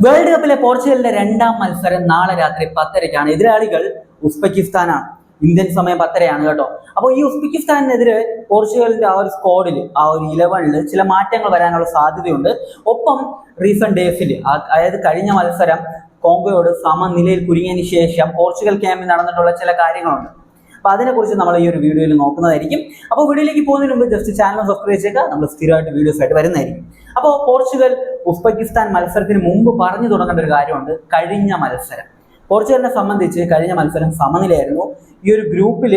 World കപ്പിലെ പോർച്ചുഗലിന്റെ രണ്ടാം മത്സരം നാളെ രാത്രി 10:30-ക്കാണ്. എതിരാളികൾ ഉസ്ബെക്കിസ്ഥാനാണ്. ഇന്ത്യൻ സമയം 10:30 കേട്ടോ. അപ്പോൾ ഈ ഉസ്ബെക്കിസ്ഥാനെതിരെ പോർച്ചുഗലിന്റെ ആ ഒരു സ്ക്വാഡിൽ, ആ ഒരു 11-ൽ ചില മാറ്റങ്ങൾ വരാനുള്ള സാധ്യതയുണ്ട്. ഒപ്പം റീസെന്റ് ഡേയ്സിൽ, അതായത് കഴിഞ്ഞ മത്സരം കോങ്കോയോട് സമനിലയിൽ കുരുങ്ങിയതിന് ശേഷം പോർച്ചുഗൽ ക്യാമ്പിൽ നടന്നിട്ടുള്ള ചില കാര്യങ്ങളുണ്ട്. അപ്പോൾ അതിനെക്കുറിച്ച് നമ്മൾ ഈ ഒരു വീഡിയോയിൽ നോക്കുന്നതായിരിക്കും. അപ്പോൾ വീഡിയോയിലേക്ക് പോകുന്നതിന് മുമ്പ് ജസ്റ്റ് ചാനൽ സബ്സ്ക്രൈബ് ചെയ്യുക. നമ്മൾ സ്ഥിരമായിട്ട് വീഡിയോസ് ആയിട്ട് വരുന്നതായിരിക്കും. അപ്പോൾ പോർച്ചുഗൽ ഉസ്ബെക്കിസ്ഥാൻ മത്സരത്തിന് മുമ്പ് പറഞ്ഞു തുടങ്ങേണ്ട ഒരു കാര്യമുണ്ട്. കഴിഞ്ഞ മത്സരം പോർച്ചുഗലിനെ സംബന്ധിച്ച് കഴിഞ്ഞ മത്സരം സമനിലയായിരുന്നു. ഈ ഒരു ഗ്രൂപ്പിൽ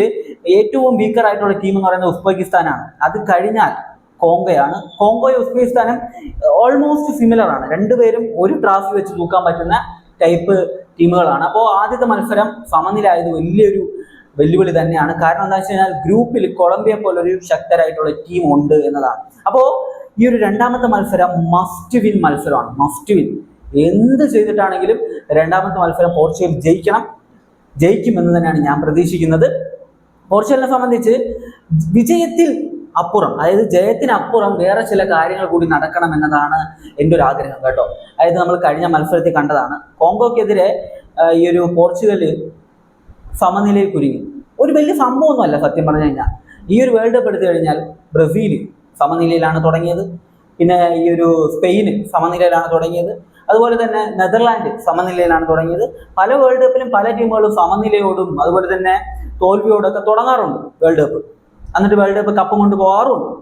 ഏറ്റവും വീക്കർ ആയിട്ടുള്ള ടീം എന്ന് പറയുന്നത് ഉസ്ബെക്കിസ്ഥാനാണ്. അത് കഴിഞ്ഞാൽ കോങ്കോയാണ്. കോങ്കോയും ഉസ്ബെക്കിസ്ഥാനും ഓൾമോസ്റ്റ് സിമിലർ ആണ്. രണ്ടുപേരും ഒരു ട്രോഫി വെച്ച് തൂക്കാൻ പറ്റുന്ന ടൈപ്പ് ടീമുകളാണ്. അപ്പോൾ ആദ്യത്തെ മത്സരം സമനിലയായത് വലിയൊരു വെല്ലുവിളി തന്നെയാണ്. കാരണം എന്താ വെച്ച് കഴിഞ്ഞാൽ ഗ്രൂപ്പിൽ കൊളംബിയ പോലൊരു ശക്തരായിട്ടുള്ള ടീം ഉണ്ട് എന്നതാണ്. അപ്പോൾ ഈ ഒരു രണ്ടാമത്തെ മത്സരം മസ്റ്റ് വിൻ മത്സരമാണ്. Must win. എന്ത് ചെയ്തിട്ടാണെങ്കിലും രണ്ടാമത്തെ മത്സരം പോർച്ചുഗൽ ജയിക്കുമെന്ന് തന്നെയാണ് ഞാൻ പ്രതീക്ഷിക്കുന്നത്. പോർച്ചുഗലിനെ സംബന്ധിച്ച് വിജയത്തിൽ അപ്പുറം, അതായത് ജയത്തിനപ്പുറം വേറെ ചില കാര്യങ്ങൾ കൂടി നടക്കണം എന്നതാണ് എൻ്റെ ഒരു ആഗ്രഹം കേട്ടോ. അതായത് നമ്മൾ കഴിഞ്ഞ മത്സരത്തിൽ കണ്ടതാണ്, കോങ്കോക്കെതിരെ ഈ ഒരു പോർച്ചുഗൽ സമനിലയിൽ കുരുങ്ങി. ഒരു വലിയ സംഭവമൊന്നുമല്ല സത്യം പറഞ്ഞു കഴിഞ്ഞാൽ. ഈ ഒരു വേൾഡ് കപ്പ് എടുത്തു കഴിഞ്ഞാൽ ബ്രസീൽ സമനിലയിലാണ് തുടങ്ങിയത്, പിന്നെ ഈ ഒരു സ്പെയിന് സമനിലയിലാണ് തുടങ്ങിയത്, അതുപോലെ തന്നെ നെതർലാൻഡ് സമനിലയിലാണ് തുടങ്ങിയത്. പല വേൾഡ് കപ്പിലും പല ടീമുകളും സമനിലയോടും അതുപോലെ തന്നെ തോൽവിയോടൊക്കെ തുടങ്ങാറുണ്ട് വേൾഡ് കപ്പ്. എന്നിട്ട് വേൾഡ് കപ്പ് കപ്പും കൊണ്ട് പോകാറുണ്ട്.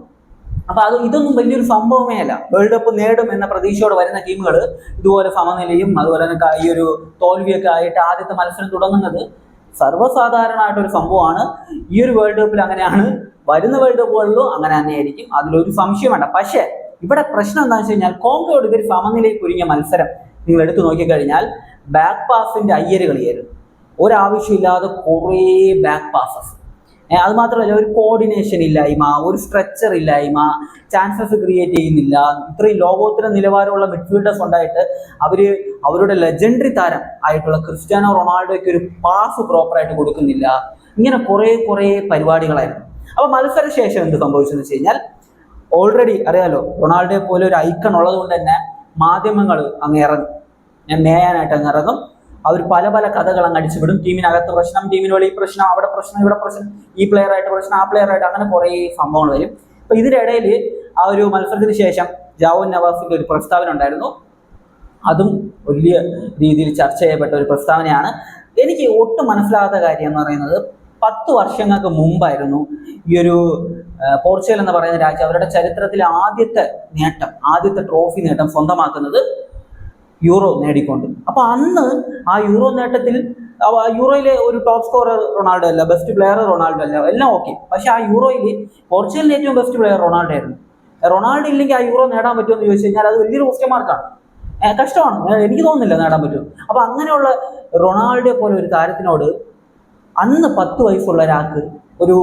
അപ്പൊ ഇതൊന്നും വലിയൊരു സംഭവമേ അല്ല. വേൾഡ് കപ്പ് നേടും എന്ന പ്രതീക്ഷയോടെ വരുന്ന ടീമുകൾ ഇതുപോലെ സമനിലയും അതുപോലെ തന്നെ ഈ ഒരു തോൽവിയൊക്കെ ആയിട്ട് ആദ്യത്തെ മത്സരം തുടങ്ങുന്നത് സർവ്വസാധാരണമായിട്ടൊരു സംഭവമാണ്. ഈ ഒരു വേൾഡ് കപ്പിൽ അങ്ങനെയാണ്, വരുന്ന വേൾഡ് കപ്പുകളിലും അങ്ങനെ തന്നെയായിരിക്കും, അതിലൊരു സംശയം വേണ്ട. പക്ഷേ ഇവിടെ പ്രശ്നം എന്താണെന്ന് വെച്ച് കഴിഞ്ഞാൽ കോങ്കോയോട് ഇവർ സമനിലയിൽ കുരുങ്ങിയ മത്സരം നിങ്ങൾ എടുത്തു നോക്കിക്കഴിഞ്ഞാൽ ബാക്ക് പാസിന്റെ അയ്യര് കളിയായിരുന്നു. ഒരാവശ്യമില്ലാതെ കുറേ ബാക്ക് പാസസ്. അത് മാത്രമല്ല, ഒരു കോർഡിനേഷൻ ഇല്ലായ്മ, ഒരു സ്ട്രക്ചർ ഇല്ലായ്മ, ചാൻസസ് ക്രിയേറ്റ് ചെയ്യുന്നില്ല. ഇത്രയും ലോകോത്തര നിലവാരമുള്ള മിഡ്ഫീൽഡേഴ്സ് ഉണ്ടായിട്ട് അവരുടെ ലെജൻഡറി താരം ആയിട്ടുള്ള ക്രിസ്ത്യാനോ റൊണാൾഡോയ്ക്ക് ഒരു പാസ് പ്രോപ്പറായിട്ട് കൊടുക്കുന്നില്ല. ഇങ്ങനെ കുറേ പരിപാടികളായിരുന്നു. അപ്പോൾ മത്സരശേഷം എന്ത് സംഭവിച്ചെന്ന് വെച്ച് കഴിഞ്ഞാൽ, ഓൾറെഡി അറിയാലോ, റൊണാൾഡോയെ പോലെ ഒരു ഐക്കൺ ഉള്ളത് കൊണ്ട് തന്നെ മാധ്യമങ്ങൾ അങ്ങ് ഇറങ്ങും, മേയാനായിട്ട് അങ്ങ് ഇറങ്ങും. അവർ പല കഥകൾ അങ്ങ് അടിച്ചുവിടും. ടീമിനകത്ത് പ്രശ്നം, ടീമിന് വെളിയിൽ പ്രശ്നം, അവിടെ പ്രശ്നം, ഇവിടെ പ്രശ്നം, ഈ പ്ലെയർ ആയിട്ട് പ്രശ്നം, ആ പ്ലെയർ ആയിട്ട്, അങ്ങനെ കുറേ സംഭവങ്ങൾ വരും. അപ്പൊ ഇതിനിടയിൽ ആ ഒരു മത്സരത്തിന് ശേഷം ജാവോ നവാസിന്റെ ഒരു പ്രസ്താവന ഉണ്ടായിരുന്നു. അതും വലിയ രീതിയിൽ ചർച്ച ചെയ്യപ്പെട്ട ഒരു പ്രസ്താവനയാണ്. എനിക്ക് ഒട്ടും മനസ്സിലാകാത്ത കാര്യം എന്ന് പറയുന്നത്, 10 വർഷങ്ങൾക്ക് മുമ്പായിരുന്നു ഈ ഒരു പോർച്ചുഗൽ എന്ന് പറയുന്ന രാജ്യം അവരുടെ ചരിത്രത്തിലെ ആദ്യത്തെ ട്രോഫി നേട്ടം സ്വന്തമാക്കുന്നത് യൂറോ നേടിക്കൊണ്ട്. അപ്പൊ അന്ന് ആ യൂറോ നേട്ടത്തിൽ, യൂറോയിലെ ഒരു ടോപ്പ് സ്കോറർ റൊണാൾഡോ അല്ല, ബെസ്റ്റ് പ്ലെയർ റൊണാൾഡോ അല്ല, എല്ലാം ഓക്കെ. പക്ഷെ ആ യൂറോയിൽ പോർച്ചുഗലിന്റെ ഏറ്റവും ബെസ്റ്റ് പ്ലെയർ റൊണാൾഡോ ആയിരുന്നു. റൊണാൾഡോ ഇല്ലെങ്കിൽ ആ യൂറോ നേടാൻ പറ്റുമെന്ന് ചോദിച്ചു കഴിഞ്ഞാൽ അത് വലിയൊരു ക്വസ്റ്റ്യൻ മാർക്കാണ്. കഷ്ടമാണ്, എനിക്ക് തോന്നുന്നില്ല നേടാൻ പറ്റും. അപ്പൊ അങ്ങനെയുള്ള റൊണാൾഡോയെ പോലെ ഒരു താരത്തിനോട് അന്ന് 10 വയസ്സുള്ള ഒരാൾക്ക് ഒരു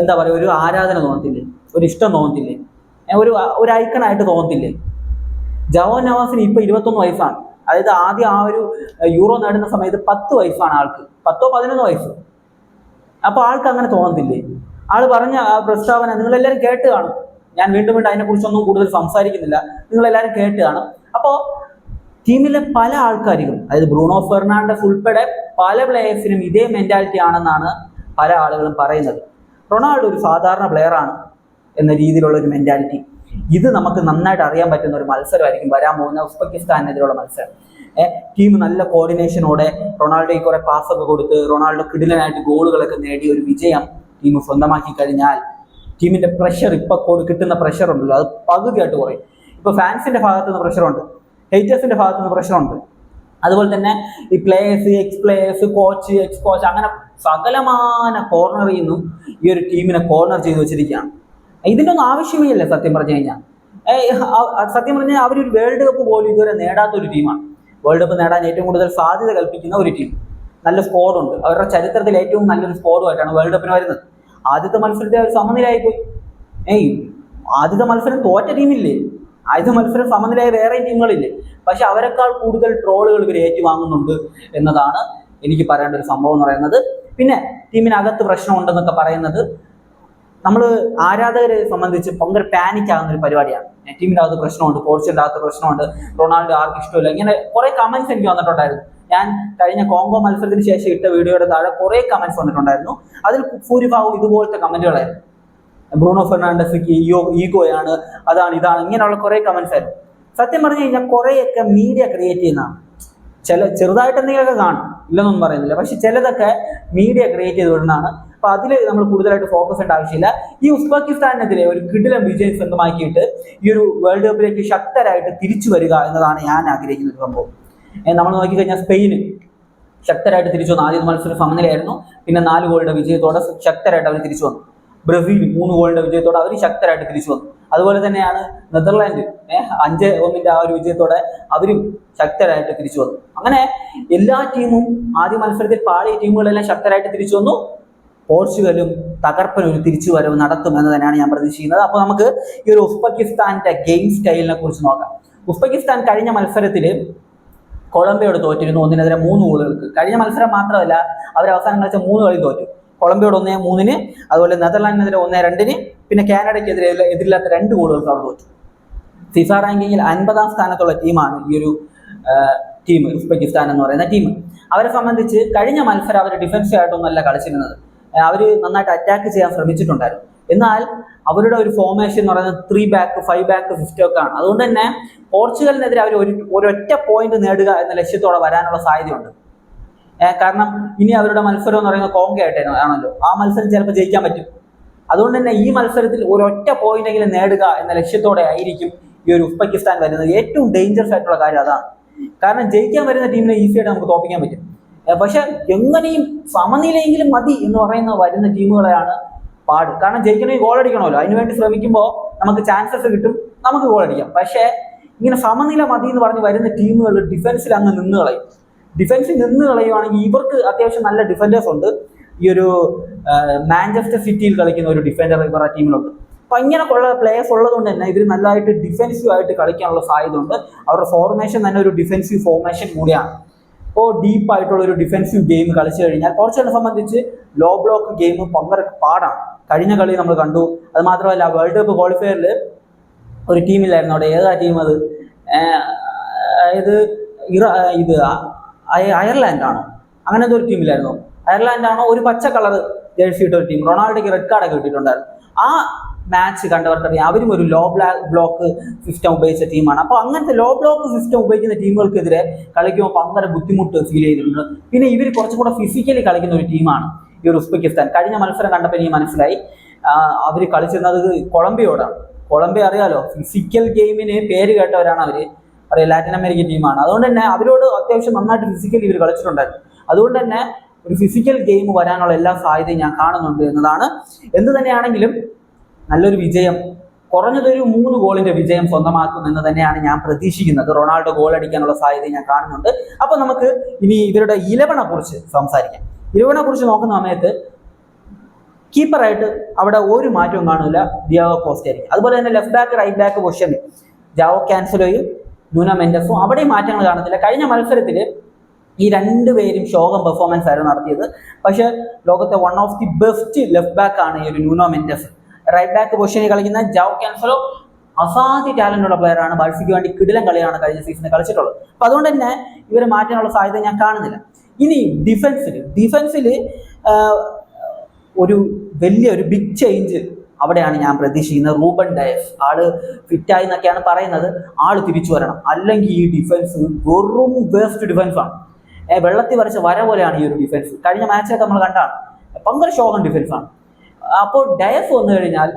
എന്താ പറയുക, ഒരു ആരാധന തോന്നത്തില്ലേ, ഒരു ഇഷ്ടം തോന്നത്തില്ലേ, ഒരു ഐക്കണായിട്ട് തോന്നത്തില്ലേ? ജാവോ നവാസിന് ഇപ്പൊ 21 വയസ്സാണ്. അതായത് ആദ്യം ആ ഒരു യൂറോ നേടുന്ന സമയത്ത് 10 വയസ്സാണ് ആൾക്ക്, 10-11 വയസ്സ്. അപ്പൊ ആൾക്ക് അങ്ങനെ തോന്നത്തില്ലേ? ആള് പറഞ്ഞ ആ പ്രസ്താവന നിങ്ങളെല്ലാവരും കേട്ട് കാണും. ഞാൻ വീണ്ടും അതിനെക്കുറിച്ചൊന്നും കൂടുതൽ സംസാരിക്കുന്നില്ല, നിങ്ങളെല്ലാവരും കേട്ട് കാണും. അപ്പോൾ ടീമിലെ പല ആൾക്കാരും, അതായത് ബ്രൂണോ ഫെർണാണ്ടസ് ഉൾപ്പെടെ പല പ്ലേയേഴ്സിനും ഇതേ മെന്റാലിറ്റി ആണെന്നാണ് പല ആളുകളും പറയുന്നത്. റൊണാൾഡോ ഒരു സാധാരണ പ്ലെയർ ആണ് എന്ന രീതിയിലുള്ള ഒരു മെന്റാലിറ്റി. ഇത് നമുക്ക് നന്നായിട്ട് അറിയാൻ പറ്റുന്ന ഒരു മത്സരമായിരിക്കും വരാൻ പോകുന്ന ഉസ്ബെക്കിസ്ഥാനെതിരെയുള്ള മത്സരം. ടീം നല്ല കോർഡിനേഷനോടെ റൊണാൾഡോയ്ക്ക് കുറെ പാസ്സൊക്കെ കൊടുത്ത് റൊണാൾഡോ കിടിലനായിട്ട് ഗോളുകളൊക്കെ നേടി ഒരു വിജയം ടീം സ്വന്തമാക്കി കഴിഞ്ഞാൽ ടീമിന്റെ പ്രഷർ, ഇപ്പൊ കിട്ടുന്ന പ്രഷർ ഉണ്ടല്ലോ, അത് പകുതിയായിട്ട് കുറയും. ഇപ്പൊ ഫാൻസിന്റെ ഭാഗത്ത് നിന്ന് പ്രഷറുണ്ട്, ഹേറ്റേഴ്സിന്റെ ഭാഗത്ത് നിന്ന് പ്രഷറുണ്ട്, അതുപോലെ തന്നെ ഈ players, X players, coach, X coach, അങ്ങനെ സകലമാന കോർണറിൽ നിന്നും ഈ ഒരു ടീമിനെ കോർണർ ചെയ്ത് വെച്ചിരിക്കുകയാണ്. ഇതിൻ്റെ ഒന്നും ആവശ്യമേ ഇല്ല സത്യം പറഞ്ഞു കഴിഞ്ഞാൽ. സത്യം പറഞ്ഞാൽ അവരൊരു വേൾഡ് കപ്പ് പോലും ഇതുവരെ നേടാത്ത ഒരു ടീമാണ്. വേൾഡ് കപ്പ് നേടാൻ ഏറ്റവും കൂടുതൽ സാധ്യത കൽപ്പിക്കുന്ന ഒരു ടീം. നല്ല സ്ക്വാഡുണ്ട്, അവരുടെ ചരിത്രത്തിൽ ഏറ്റവും നല്ലൊരു സ്ക്വാഡുമായിട്ടാണ് വേൾഡ് കപ്പിന് വരുന്നത്. ആദ്യത്തെ മത്സരത്തിൽ അവർ സമനിലയായിപ്പോയി. ആദ്യത്തെ മത്സരം തോറ്റ ടീമില്ലേ, ആദ്യത്തെ മത്സരം സമനിലയായ വേറെ ടീമുകളില്ലേ. പക്ഷെ അവരെക്കാൾ കൂടുതൽ ട്രോളുകൾ ഇവർ ഏറ്റുവാങ്ങുന്നുണ്ട് എന്നതാണ് എനിക്ക് പറയേണ്ട ഒരു സംഭവം എന്ന് പറയുന്നത്. പിന്നെ ടീമിനകത്ത് പ്രശ്നമുണ്ടെന്നൊക്കെ പറയുന്നത് നമ്മൾ ആരാധകരെ സംബന്ധിച്ച് ഭയങ്കര പാനിക് ആകുന്ന ഒരു പരിപാടിയാണ്. ടീമിൻ്റെ അകത്ത് പ്രശ്നമുണ്ട്, പോർച്ചുഗലിൻ്റെ അകത്ത് പ്രശ്നമുണ്ട്, റൊണാൾഡോ ആർക്കും ഇഷ്ടമില്ല, ഇങ്ങനെ കുറെ കമന്റ്സ് എനിക്ക് വന്നിട്ടുണ്ടായിരുന്നു. ഞാൻ കഴിഞ്ഞ കോങ്കോ മത്സരത്തിന് ശേഷം ഇട്ട വീഡിയോയുടെ താഴെ കുറെ കമന്റ്സ് വന്നിട്ടുണ്ടായിരുന്നു. അതിൽ ഭൂരിഭാഗവും ഇതുപോലത്തെ കമന്റുകളായിരുന്നു. ബ്രൂണോ ഫെർണാണ്ടസിക്ക് ഈഗോയാണ്, അതാണ് ഇതാണ്, ഇങ്ങനെയുള്ള കുറെ കമന്റ്സ് ആയിരുന്നു. സത്യം പറഞ്ഞു കഴിഞ്ഞാൽ കുറേയൊക്കെ മീഡിയ ക്രിയേറ്റ് ചെയ്യുന്നതാണ്. ചെറുതായിട്ട് എന്തെങ്കിലുമൊക്കെ കാണും, ഇല്ലെന്നൊന്നും പറയുന്നില്ല, പക്ഷെ ചിലതൊക്കെ മീഡിയ ക്രിയേറ്റ് ചെയ്ത് വിടുന്നതാണ്. അപ്പൊ അതിൽ നമ്മൾ കൂടുതലായിട്ട് ഫോക്കസ് ചെയ്യേണ്ട ആവശ്യമില്ല. ഈ ഉസ്ബെക്കിസ്ഥാനെതിരെ ഒരു കിടിലൻ വിജയം സ്വന്തമാക്കിയിട്ട് ഈ ഒരു വേൾഡ് കപ്പിലേക്ക് ശക്തരായിട്ട് തിരിച്ചു വരിക എന്നതാണ് ഞാൻ ആഗ്രഹിക്കുന്ന ഒരു സംഭവം. നമ്മൾ നോക്കിക്കഴിഞ്ഞാൽ സ്പെയിന് ശക്തരായിട്ട് തിരിച്ചു വന്നു. ആദ്യ മത്സരം സമനിലയായിരുന്നു, പിന്നെ 4 ഗോളിന്റെ വിജയത്തോടെ ശക്തരായിട്ട് അവർ തിരിച്ചു വന്നു. ബ്രസീൽ 3 ഗോളിന്റെ വിജയത്തോടെ അവർ ശക്തരായിട്ട് തിരിച്ചു വന്നു. അതുപോലെ തന്നെയാണ് നെതർലാൻഡ് 5-1 ആ ഒരു വിജയത്തോടെ അവരും ശക്തരായിട്ട് തിരിച്ചു വന്നു. അങ്ങനെ എല്ലാ ടീമും ആദ്യ മത്സരത്തിൽ പാളിയ ടീമുകളെല്ലാം ശക്തരായിട്ട് തിരിച്ചു വന്നു. പോർച്ചുഗലും തകർപ്പനൊരു തിരിച്ചുവരവ് നടത്തും എന്ന് തന്നെയാണ് ഞാൻ പ്രതീക്ഷിക്കുന്നത്. അപ്പോൾ നമുക്ക് ഈ ഒരു ഉസ്ബെക്കിസ്ഥാന്റെ ഗെയിം സ്റ്റൈലിനെ കുറിച്ച് നോക്കാം. ഉസ്ബെക്കിസ്ഥാൻ കഴിഞ്ഞ മത്സരത്തിൽ കൊളംബിയോട് തോറ്റിരുന്നു 1-3 ഗോളുകൾക്ക്. കഴിഞ്ഞ മത്സരം മാത്രമല്ല, അവർ അവസാനം കളിച്ച 3 കളി തോറ്റു. കൊളംബിയോട് 1-3, അതുപോലെ നെതർലാൻഡിനെതിരെ 1-2, പിന്നെ കാനഡയ്ക്കെതിരെ എതിരില്ലാത്ത 2 ഗോളുകൾക്ക് അവർ തോറ്റു. ഫിഫ റാങ്കിങ്ങിൽ 50-ാം സ്ഥാനത്തുള്ള ടീമാണ് ഈ ഒരു ടീം, ഉസ്ബെക്കിസ്ഥാൻ എന്ന് പറയുന്ന ടീം. അവരെ സംബന്ധിച്ച് കഴിഞ്ഞ മത്സരം അവർ ഡിഫൻസീവ് ആയിട്ടൊന്നുമല്ല കളിച്ചിരുന്നത്. അവർ നന്നായിട്ട് അറ്റാക്ക് ചെയ്യാൻ ശ്രമിച്ചിട്ടുണ്ടായിരുന്നു. എന്നാൽ അവരുടെ ഒരു ഫോർമേഷൻ എന്ന് പറയുന്നത് 3 ബാക്ക് 5 ബാക്ക് 50 ഒക്കെ ആണ്. അതുകൊണ്ട് തന്നെ പോർച്ചുഗലിനെതിരെ അവർ ഒരൊറ്റ പോയിന്റ് നേടുക എന്ന ലക്ഷ്യത്തോടെ വരാനുള്ള സാധ്യതയുണ്ട്. കാരണം ഇനി അവരുടെ മത്സരം എന്ന് പറയുന്നത് കോങ്കോ ആണല്ലോ, ആ മത്സരം ചിലപ്പോൾ ജയിക്കാൻ പറ്റും. അതുകൊണ്ട് തന്നെ ഈ മത്സരത്തിൽ ഒരൊറ്റ പോയിന്റെങ്കിലും നേടുക എന്ന ലക്ഷ്യത്തോടെ ആയിരിക്കും ഈ ഒരു ഉസ്ബെക്കിസ്ഥാൻ വരുന്നത്. ഏറ്റവും ഡേഞ്ചറസ് ആയിട്ടുള്ള കാര്യം അതാണ്. കാരണം ജയിക്കാൻ വരുന്ന ടീമിനെ ഈസിയായിട്ട് നമുക്ക് തോൽപ്പിക്കാൻ പറ്റും. പക്ഷെ എങ്ങനെയും സമനിലയെങ്കിലും മതി എന്ന് പറയുന്ന വരുന്ന ടീമുകളെയാണ് പാട്. കാരണം ജയിക്കണമെങ്കിൽ ഗോൾ അടിക്കണമല്ലോ, അതിനുവേണ്ടി ശ്രമിക്കുമ്പോൾ നമുക്ക് ചാൻസസ് കിട്ടും, നമുക്ക് ഗോൾ അടിക്കാം. പക്ഷേ ഇങ്ങനെ സമനില മതി എന്ന് പറഞ്ഞ് വരുന്ന ടീമുകൾ ഡിഫൻസിൽ അങ്ങ് നിന്ന് കളയും. ഡിഫൻസിൽ നിന്ന് കളയുവാണെങ്കിൽ ഇവർക്ക് അത്യാവശ്യം നല്ല ഡിഫൻഡേഴ്സ് ഉണ്ട്. ഈ ഒരു മാഞ്ചസ്റ്റർ സിറ്റിയിൽ കളിക്കുന്ന ഒരു ഡിഫൻഡർ ഇവരുടെ ടീമിലുണ്ട്. അപ്പൊ ഇങ്ങനെയുള്ള പ്ലേയേഴ്സ് ഉള്ളതുകൊണ്ട് തന്നെ ഇവർ നല്ലതായിട്ട് ഡിഫൻസീവ് ആയിട്ട് കളിക്കാനുള്ള സാധ്യത ഉണ്ട്. അവരുടെ ഫോർമേഷൻ തന്നെ ഒരു ഡിഫൻസീവ് ഫോർമേഷൻ കൂടിയാണ്. ഇപ്പോൾ ഡീപ്പായിട്ടുള്ള ഒരു ഡിഫൻസീവ് ഗെയിം കളിച്ചു കഴിഞ്ഞാൽ പോർച്ചുഗലിനെ സംബന്ധിച്ച് ലോ ബ്ലോക്ക് ഗെയിം ഭയങ്കര പാടാണ്. കഴിഞ്ഞ കളി നമ്മൾ കണ്ടു. അത് മാത്രമല്ല, വേൾഡ് കപ്പ് ക്വാളിഫയറിൽ ഒരു ടീമില്ലായിരുന്നു അവിടെ. ഏതാ ടീം അത്? ഇത് അയർലാൻഡ് ആണോ? അങ്ങനത്തെ ഒരു ടീമിലായിരുന്നു. അയർലാൻഡ് ആണോ? ഒരു പച്ച കളർ ജേഴ്സി ഇട്ട ഒരു ടീം. റൊണാൾഡോയ്ക്ക് റെഡ് കാർഡൊക്കെ കിട്ടിയിട്ടുണ്ടായിരുന്നു. ആ മാച്ച് കണ്ടവർക്കറിയാം, അവരും ഒരു ലോ ബ്ലോക്ക് സിസ്റ്റം ഉപയോഗിച്ച ടീമാണ്. അപ്പോൾ അങ്ങനത്തെ ലോ ബ്ലോക്ക് സിസ്റ്റം ഉപയോഗിക്കുന്ന ടീമുകൾക്കെതിരെ കളിക്കുമ്പോൾ ഭയങ്കര ബുദ്ധിമുട്ട് ഫീൽ ചെയ്തിട്ടുണ്ട്. പിന്നെ ഇവർ കുറച്ചും കൂടെ ഫിസിക്കലി കളിക്കുന്ന ഒരു ടീമാണ് ഈ ഒരു ഉസ്ബെക്കിസ്ഥാൻ. കഴിഞ്ഞ മത്സരം കണ്ടപ്പോൾ എനിക്ക് മനസ്സിലായി അവർ കളിച്ചിരുന്നത് കൊളംബിയോടാണ്. കൊളംബിയ അറിയാലോ, ഫിസിക്കൽ ഗെയിമിന് പേര് കേട്ടവരാണ് അവർ. അറിയാം, ലാറ്റിൻ അമേരിക്കൻ ടീമാണ്. അതുകൊണ്ട് തന്നെ അവരോട് അത്യാവശ്യം നന്നായിട്ട് ഫിസിക്കലി ഇവർ കളിച്ചിട്ടുണ്ടായിരുന്നു. അതുകൊണ്ട് തന്നെ ഒരു ഫിസിക്കൽ ഗെയിം വരാനുള്ള എല്ലാ സാധ്യതയും ഞാൻ കാണുന്നുണ്ട് എന്നതാണ്. എന്ത് തന്നെയാണെങ്കിലും നല്ലൊരു വിജയം, കുറഞ്ഞതൊരു 3 ഗോളിന്റെ വിജയം സ്വന്തമാക്കും എന്ന് തന്നെയാണ് ഞാൻ പ്രതീക്ഷിക്കുന്നത്. റൊണാൾഡോ ഗോൾ അടിക്കാനുള്ള സാധ്യത ഞാൻ കാണുന്നുണ്ട്. അപ്പോൾ നമുക്ക് ഇനി ഇവരുടെ 11 കുറിച്ച് സംസാരിക്കാം. 11 കുറിച്ച് നോക്കുന്ന സമയത്ത് കീപ്പറായിട്ട് അവിടെ ഒരു മാറ്റവും കാണില്ല, ഡിയാഗോ കോസ്റ്റയായിരിക്കും. അതുപോലെ തന്നെ ലെഫ്റ്റ് ബാക്ക് റൈറ്റ് ബാക്ക് പൊസിഷനിൽ ജാവോ കാൻസലോയും ന്യൂനോ മെൻഡസും അവിടെയും മാറ്റങ്ങൾ കാണുന്നില്ല. കഴിഞ്ഞ മത്സരത്തിൽ ഈ 2 പേരും ശോകം പെർഫോമൻസ് ആയിരുന്നു നടത്തിയത്. പക്ഷെ ലോകത്തെ one of the best left back ആണ് ഈ ഒരു ന്യൂനോ മെൻഡസ്. റൈറ്റ് ബാക്ക് പൊസിഷനിൽ കളിക്കുന്ന ജാവോ കാൻസലോ അസാധ്യ ടാലന്റ് ഉള്ള പ്ലെയർ ആണ്. ബാഴ്സയ്ക്ക് വേണ്ടി കിടിലൻ കളിയാണ് കഴിഞ്ഞ സീസണിൽ കളിച്ചിട്ടുള്ളത്. അപ്പൊ അതുകൊണ്ട് തന്നെ ഇവരെ മാറ്റാനുള്ള സാധ്യത ഞാൻ കാണുന്നില്ല. ഇനി ഡിഫൻസിൽ ഒരു വലിയൊരു ബിഗ് ചേഞ്ച് അവിടെയാണ് ഞാൻ പ്രതീക്ഷിക്കുന്നത്. റൂബൻ ഡയസ് ആള് ഫിറ്റായി എന്നൊക്കെയാണ് പറയുന്നത്. ആള് തിരിച്ചു വരണം, അല്ലെങ്കിൽ ഈ ഡിഫൻസ് വെറും വേസ്റ്റ് ഡിഫൻസാണ്. വെള്ളത്തിൽ വരച്ച വര പോലെയാണ് ഈ ഒരു ഡിഫൻസ്. കഴിഞ്ഞ മാച്ചൊക്കെ നമ്മൾ കണ്ടാണ്, ഭയങ്കര ശോകം ഡിഫൻസാണ്. അപ്പോൾ ഡയസ് വന്നു കഴിഞ്ഞാൽ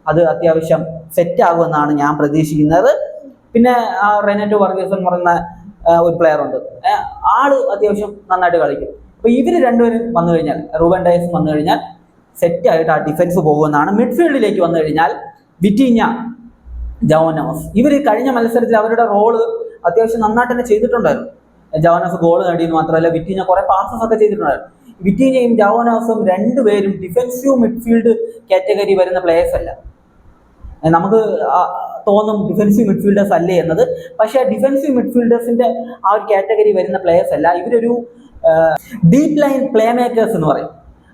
അത് അത്യാവശ്യം സെറ്റ് ആകുമെന്നാണ് ഞാൻ പ്രതീക്ഷിക്കുന്നത്. പിന്നെ റെനറ്റോ വർഗീസ് എന്ന് പറയുന്ന ഒരു പ്ലെയർ ഉണ്ട്, ആള് അത്യാവശ്യം നന്നായിട്ട് കളിക്കും. അപ്പൊ ഇവര് രണ്ടുപേരും വന്നു കഴിഞ്ഞാൽ, റൂബൻ ഡയസ് വന്നു കഴിഞ്ഞാൽ സെറ്റ് ആയിട്ട് ആ ഡിഫൻസ് പോകുമെന്നാണ്. മിഡ്ഫീൽഡിലേക്ക് വന്നു കഴിഞ്ഞാൽ വിറ്റീഞ്ഞ, ജവനോസ്, ഇവർ കഴിഞ്ഞ മത്സരത്തിൽ അവരുടെ റോള് അത്യാവശ്യം നന്നായിട്ട് തന്നെ ചെയ്തിട്ടുണ്ടായിരുന്നു. ജവനോസ് ഗോൾ നേടിയെന്ന് മാത്രമല്ല, വിറ്റീഞ്ഞ കുറെ പാസസ് ഒക്കെ ചെയ്തിട്ടുണ്ടായിരുന്നു. വിറ്റീഞ്ഞയും ജവനോസും രണ്ടുപേരും ഡിഫൻസീവ് മിഡ്ഫീൽഡ് കാറ്റഗറി വരുന്ന പ്ലേയേഴ്സ് അല്ല. നമുക്ക് തോന്നും ഡിഫൻസീവ് മിഡ്ഫീൽഡേഴ്സ് അല്ലേ എന്നത്, പക്ഷേ ഡിഫൻസീവ് മിഡ്ഫീൽഡേഴ്സിന്റെ ആ ഒരു കാറ്റഗറി വരുന്ന പ്ലേയേഴ്സ് അല്ല. ഇവരൊരു ഡീപ് ലൈൻ പ്ലേ മേക്കേഴ്സ് എന്ന് പറയും.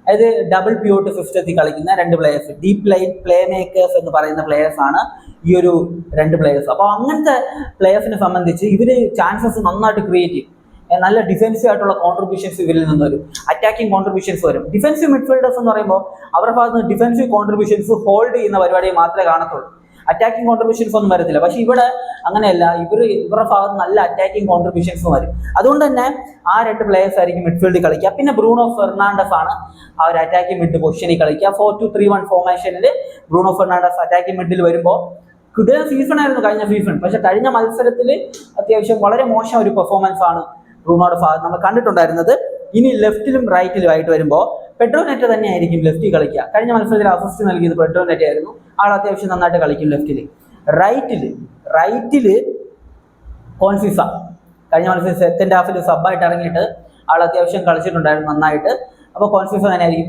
അതായത് ഡബിൾ പ്യൂട്ട് സിസ്റ്റത്തിൽ കളിക്കുന്ന രണ്ട് players, deep line play makers എന്ന് പറയുന്ന പ്ലേയേഴ്സ് ആണ് ഈ ഒരു രണ്ട് പ്ലേയേഴ്സ്. അപ്പോൾ അങ്ങനത്തെ പ്ലേയേഴ്സിനെ സംബന്ധിച്ച് ഇവർ ചാൻസസ് നന്നായിട്ട് ക്രിയേറ്റ് ചെയ്യും. നല്ല ഡിഫൻസീവ് ആയിട്ടുള്ള കോൺട്രിബ്യൂഷൻസ് ഇവരിൽ നിന്ന് വരും, അറ്റാക്കിംഗ് കോൺട്രിബ്യൂഷൻസ് വരും. ഡിഫൻസീവ് മിഡ്ഫീൽഡേഴ്സ് എന്ന് പറയുമ്പോൾ അവരുടെ ഭാഗത്ത് നിന്ന് ഡിഫൻസീവ് കോൺട്രിബ്യൂഷൻസ് ഹോൾഡ് ചെയ്യുന്ന പരിപാടി മാത്രമേ കാണത്തുള്ളൂ, അറ്റാക്കിംഗ് കോൺട്രിബ്യൂഷൻസ് ഒന്നും വരത്തില്ല. പക്ഷെ ഇവിടെ അങ്ങനെയല്ല, ഇവരുടെ ഭാഗത്ത് നല്ല അറ്റാക്കിംഗ് കോൺട്രിബ്യൂഷൻസും വരും. അതുകൊണ്ട് തന്നെ ആ രണ്ട് പ്ലേയേഴ്സ് ആയിരിക്കും മിഡ്ഫീൽഡിൽ കളിക്കുക. പിന്നെ ബ്രൂണോ ഫെർണാണ്ടസ് ആണ് ആ ഒരു അറ്റാക്കിംഗ് മിഡ് പൊസിഷനിൽ കളിക്കുക. 4-2-3-1 ഫോർമേഷനിൽ ബ്രൂണോ ഫെർണാണ്ടസ് അറ്റാക്കിംഗ് മിഡിൽ വരുമ്പോൾ കിടിലൻ സീസൺ ആയിരുന്നു കഴിഞ്ഞ സീസൺ. പക്ഷെ കഴിഞ്ഞ മത്സരത്തിൽ അത്യാവശ്യം വളരെ മോശം ഒരു പെർഫോമൻസ് ആണ് ബ്രൂണോയുടെ ഭാഗത്ത് നമ്മൾ കണ്ടിട്ടുണ്ടായിരുന്നത്. ഇനി ലെഫ്റ്റിലും റൈറ്റിലും ആയിട്ട് വരുമ്പോൾ പെഡ്രോ നെറ്റോ തന്നെയായിരിക്കും ലെഫ്റ്റിൽ കളിക്കുക. കഴിഞ്ഞ മത്സരത്തിൽ അസിസ്റ്റ് നൽകിയത് പെഡ്രോ നെറ്റോ ആയിരുന്നു. ആൾ അത്യാവശ്യം നന്നായിട്ട് കളിക്കും ലെഫ്റ്റിൽ. റൈറ്റില് കോൺഫിസ കഴിഞ്ഞ മത്സരം സെക്കൻഡ് ഹാഫിൽ സബ്ബായിട്ട് ഇറങ്ങിയിട്ട് ആൾ അത്യാവശ്യം കളിച്ചിട്ടുണ്ടായിരുന്നു നന്നായിട്ട്. അപ്പോൾ കോൺഫിസ തന്നെയായിരിക്കും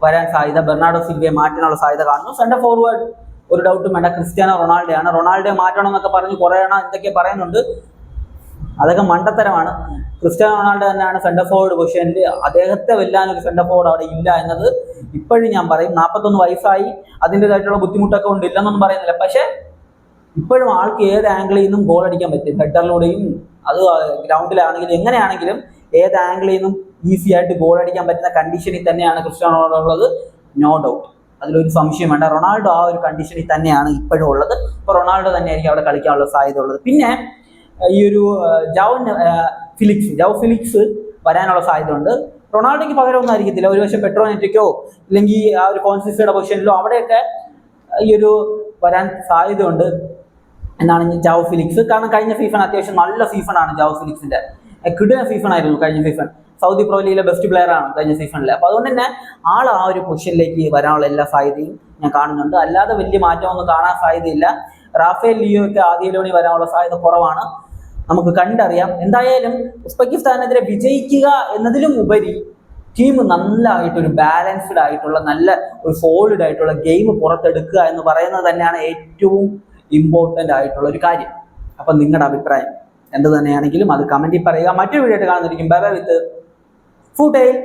വരാൻ സാധ്യത. ബെർണാഡോ സിൽവയെ മാറ്റാനുള്ള സാധ്യത കാണുന്നു. സെന്റർ ഫോർവേഡ് ഒരു ഡൗട്ടും വേണ്ട, ക്രിസ്ത്യാനോ റൊണാൾഡോ ആണ്. റൊണാൾഡോ മാറ്റണം എന്നൊക്കെ പറഞ്ഞ് കുറേ എന്തൊക്കെ പറയുന്നുണ്ട്, അതൊക്കെ മണ്ടത്തരമാണ്. ക്രിസ്ത്യാനോ റൊണാൾഡോ തന്നെയാണ് സെന്റർ ഫോർവേഡ് പൊസിഷനിൽ. അദ്ദേഹത്തെ വെല്ലാനൊരു സെന്റർ ഫോർവേഡ് അവിടെ ഇല്ല എന്നത് ഇപ്പോഴും ഞാൻ പറയും. 41 വയസ്സായി, അതിൻ്റെതായിട്ടുള്ള ബുദ്ധിമുട്ടൊക്കെ ഉണ്ട്, ഇല്ലെന്നൊന്നും പറയുന്നില്ല. പക്ഷെ ഇപ്പോഴും ആൾക്ക് ഏത് ആംഗിളിൽ നിന്നും ഗോൾ അടിക്കാൻ പറ്റും, ഹെഡറിലൂടെയും അത് ഗ്രൗണ്ടിലാണെങ്കിലും എങ്ങനെയാണെങ്കിലും ഏത് ആംഗിളിൽ നിന്നും ഈസി ആയിട്ട് ഗോൾ അടിക്കാൻ പറ്റുന്ന കണ്ടീഷനിൽ തന്നെയാണ് ക്രിസ്ത്യാനോ റൊണാൾഡോ ഉള്ളത്, നോ ഡൗട്ട്, അതിലൊരു സംശയം വേണ്ട. റൊണാൾഡോ ആ ഒരു കണ്ടീഷനിൽ തന്നെയാണ് ഇപ്പോഴും ഉള്ളത്. ഇപ്പോൾ റൊണാൾഡോ തന്നെയായിരിക്കും അവിടെ കളിക്കാനുള്ള സാധ്യത ഉള്ളത്. പിന്നെ ഈ ഒരു ജൗ ഫിലിക്സ് വരാനുള്ള സാധ്യത ഉണ്ട്. റൊണാൾഡോയ്ക്ക് പകരമൊന്നും ആയിരിക്കത്തില്ല, ഒരുപക്ഷെ പെഡ്രോ നെറ്റോയ്ക്കോ ഇല്ലെങ്കിൽ ആ ഒരു കോൺസിസ്റ്റയുടെ പൊസിഷനിലോ അവിടെയൊക്കെ ഈ ഒരു വരാൻ സാധ്യതയുണ്ട് എന്നാണ് ജൗ ഫിലിക്സ്. കാരണം കഴിഞ്ഞ സീസൺ അത്യാവശ്യം നല്ല സീസണാണ് ജൗ ഫിലിക്സിന്റെ, കിടിലൻ സീസൺ ആയിരുന്നു കഴിഞ്ഞ സീസൺ. സൗദി പ്രോ ലീഗിലെ ബെസ്റ്റ് പ്ലെയർ ആണ് കഴിഞ്ഞ സീസണിൽ. അപ്പോൾ അതുകൊണ്ട് തന്നെ ആൾ ആ ഒരു പൊസിഷനിലേക്ക് വരാനുള്ള എല്ലാ സാധ്യതയും ഞാൻ കാണുന്നുണ്ട്. അല്ലാതെ വലിയ മാറ്റമൊന്നും കാണാൻ സാധ്യതയില്ല. റാഫേൽ ലിയോയ്ക്ക് ആദ്യ വരാനുള്ള സാധ്യത കുറവാണ്, നമുക്ക് കണ്ടറിയാം. എന്തായാലും ഉസ്ബെക്കിസ്ഥാനെതിരെ വിജയിക്കുക എന്നതിലും ഉപരി ടീം നല്ലതായിട്ടൊരു ബാലൻസ്ഡ് ആയിട്ടുള്ള നല്ല ഒരു സോളിഡ് ആയിട്ടുള്ള ഗെയിം പുറത്തെടുക്കുക എന്ന് പറയുന്നത് തന്നെയാണ് ഏറ്റവും ഇമ്പോർട്ടൻ്റ് ആയിട്ടുള്ള ഒരു കാര്യം. അപ്പം നിങ്ങളുടെ അഭിപ്രായം എന്ത് തന്നെയാണെങ്കിലും അത് കമൻറ്റിൽ പറയുക. മറ്റൊരു വീഡിയോ ആയിട്ട് കാണുന്നതായിരിക്കും. ബൈ ബൈ വിത്ത് ഫുട്ടെയിൽ.